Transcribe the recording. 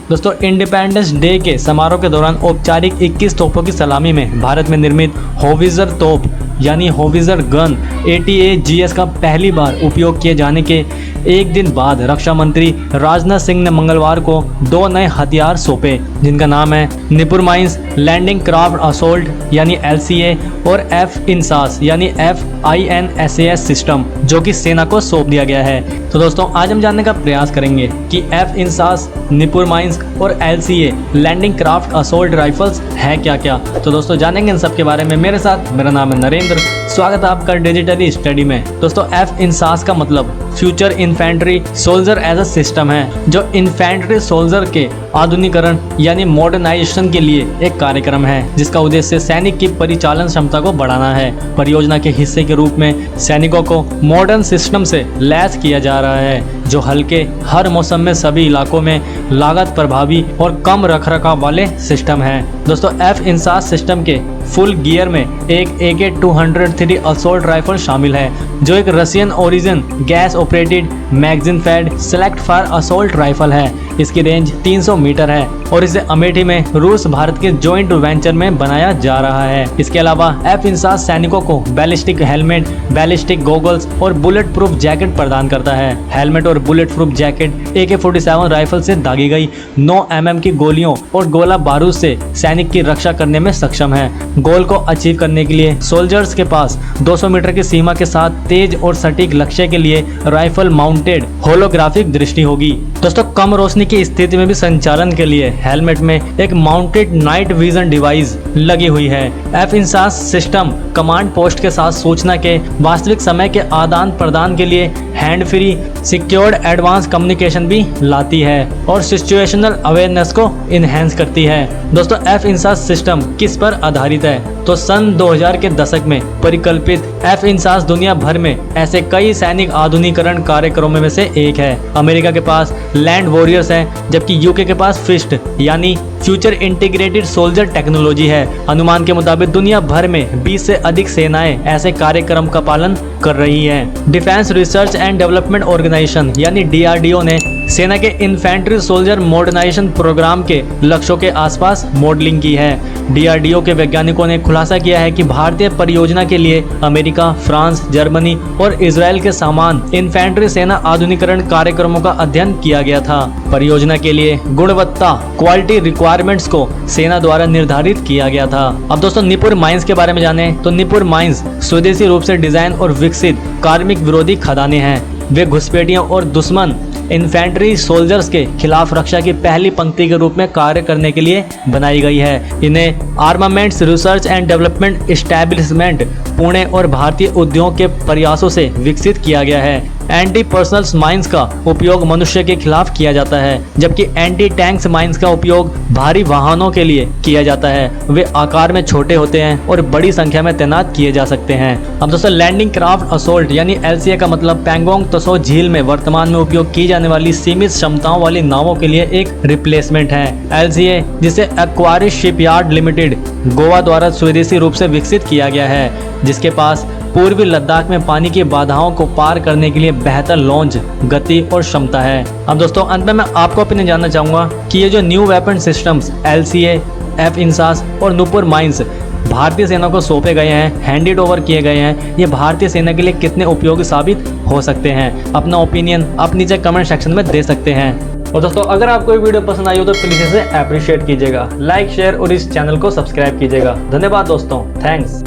दोस्तों independence day के समारोह के दौरान औपचारिक 21 तोपों की सलामी में भारत में निर्मित होविज़र तोप यानी होविज़र गन ATAGS का पहली बार उपयोग किए जाने के एक दिन बाद रक्षा मंत्री राजनाथ सिंह ने मंगलवार को 2 नए हथियार सौंपे, जिनका नाम है Nipur mines landing craft assault यानी LCA और F-INSAS यानी FINSAS सिस्टम, जो कि सेना को सौंप दिया गया है। तो दोस्तों आज हम जानने का प्रयास करेंगे कि F-INSAS, निपुर माइंस और LCA landing craft assault rifles है क्या क्या। तो दोस्तों जानेंगे इन सब के बारे में मेरे साथ। मेरा नाम है नरेंद्र, स्वागत है आपका डिजिटली स्टडी में। दोस्तों F-INSAS का मतलब future infantry soldier as a system है, जो इन्फेंट्री सोल्जर के आधुनिकरण यानी मॉडर्नाइजेशन के लिए एक कार्यक्रम है, जिसका उद्देश्य सैनिक की परिचालन क्षमता को बढ़ाना है। परियोजना के हिस्से के रूप में सैनिकों को मॉडर्न सिस्टम से लैस किया जा रहा है, जो हल्के, हर मौसम में सभी इलाकों में लागत प्रभावी और कम रखरखाव वाले सिस्टम है। दोस्तों F-INSAS सिस्टम के फुल गियर में एक AK-203 असोल्ट राइफल शामिल है, जो एक Russian origin gas operated magazine fed select fire assault rifle है। इसकी रेंज 300 मीटर है और इसे अमेठी में रूस भारत के जॉइंट वेंचर में बनाया जा रहा है। इसके अलावा F-INSAS सैनिकों को बैलिस्टिक हेलमेट, बैलिस्टिक गॉगल्स और बुलेट प्रूफ जैकेट प्रदान करता है। हेलमेट और bullet proof jacket AK-47 rifle से दागी गई 9 mm की गोलियों और गोला बारूद से सैनिक की रक्षा करने में सक्षम है। गोल को अचीव करने के लिए सोल्जर्स के पास 200 मीटर की सीमा के साथ तेज और सटीक लक्ष्य के लिए राइफल माउंटेड होलोग्राफिक दृष्टि होगी। दोस्तों कम रोशनी की स्थिति में भी संचालन के लिए हेलमेट में एक माउंटेड नाइट विजन डिवाइस लगी हुई है। F-INSAS सिस्टम कमांड पोस्ट के साथ सूचना के वास्तविक समय के आदान प्रदान के लिए hand free secured advance communication भी लाती है और सिचुएशनल अवेयरनेस को इनहेंस करती है। दोस्तों F-INSAS सिस्टम किस पर आधारित है? तो सन 2000 के दशक में परिकल्पित F-INSAS दुनिया भर में ऐसे कई सैनिक आधुनिकरण कार्यक्रमों में से एक है। अमेरिका के पास लैंड वॉरियर्स है, जबकि UK के पास फिस्ट यानी फ्यूचर इंटीग्रेटेड सोल्जर टेक्नोलॉजी है। अनुमान के मुताबिक दुनिया भर में 20 से अधिक सेनाएं ऐसे कार्यक्रम का पालन कर रही हैं। Defence research and development organisation यानी DRDO ने सेना के इन्फेंट्री सोल्जर मॉडर्नाइजेशन प्रोग्राम के लक्ष्यों के आसपास मॉडलिंग की है। DRDO के वैज्ञानिकों ने खुलासा किया है कि भारतीय परियोजना के लिए अमेरिका, फ्रांस, जर्मनी और इजराइल के समान इन्फेंट्री सेना आधुनिकरण कार्यक्रमों का अध्ययन किया गया था। परियोजना के लिए गुणवत्ता क्वालिटी रिक्वायरमेंट्स को सेना द्वारा निर्धारित किया गया था। अब दोस्तों निपुर माइंस के बारे में जाने तो निपुर माइंस स्वदेशी रूप से डिजाइन और विकसित कार्मिक विरोधी खदानें हैं। वे घुसपैठियों और दुश्मन इन्फेंट्री सोल्जर्स के खिलाफ रक्षा की पहली पंक्ति के रूप में कार्य करने के लिए बनाई गई है। इन्हें armaments research and development establishment Pune और भारतीय उद्योग के प्रयासों से विकसित किया गया है। एंटी पर्सनल माइंस का उपयोग मनुष्य के खिलाफ किया जाता है, जबकि एंटी टैंक्स माइंस का उपयोग भारी वाहनों के लिए किया जाता है। वे आकार में छोटे होते हैं और बड़ी संख्या में तैनात किए जा सकते हैं। अब दोस्तों लैंडिंग क्राफ्ट असोल्ट यानी LCA का मतलब पैंगोंग त्सो झील में वर्तमान में उपयोग की जाने वाली सीमित क्षमताओं वाली नावों के लिए एक रिप्लेसमेंट है। LCA, जिसे एक्वारिस शिपयार्ड लिमिटेड गोवा द्वारा स्वदेशी रूप से विकसित किया गया है, जिसके पास पूर्वी लद्दाख में पानी की बाधाओं को पार करने के लिए बेहतर लॉन्च गति और क्षमता है। अब दोस्तों अंत में मैं आपको ओपिनियन जानना चाहूँगा कि ये जो new weapon systems LCA, F-INSAS और निपुर माइंस भारतीय सेना को सौंपे गए हैं, हैंडेड ओवर किए गए हैं, ये भारतीय सेना के लिए कितने उपयोगी साबित हो सकते हैं? अपना ओपिनियन आप नीचे कमेंट सेक्शन में दे सकते हैं। और दोस्तों अगर आपको ये वीडियो पसंद आई हो तो प्लीज इसे अप्रिशिएट कीजिएगा, लाइक, शेयर और इस चैनल को सब्सक्राइब कीजिएगा। धन्यवाद दोस्तों, थैंक्स।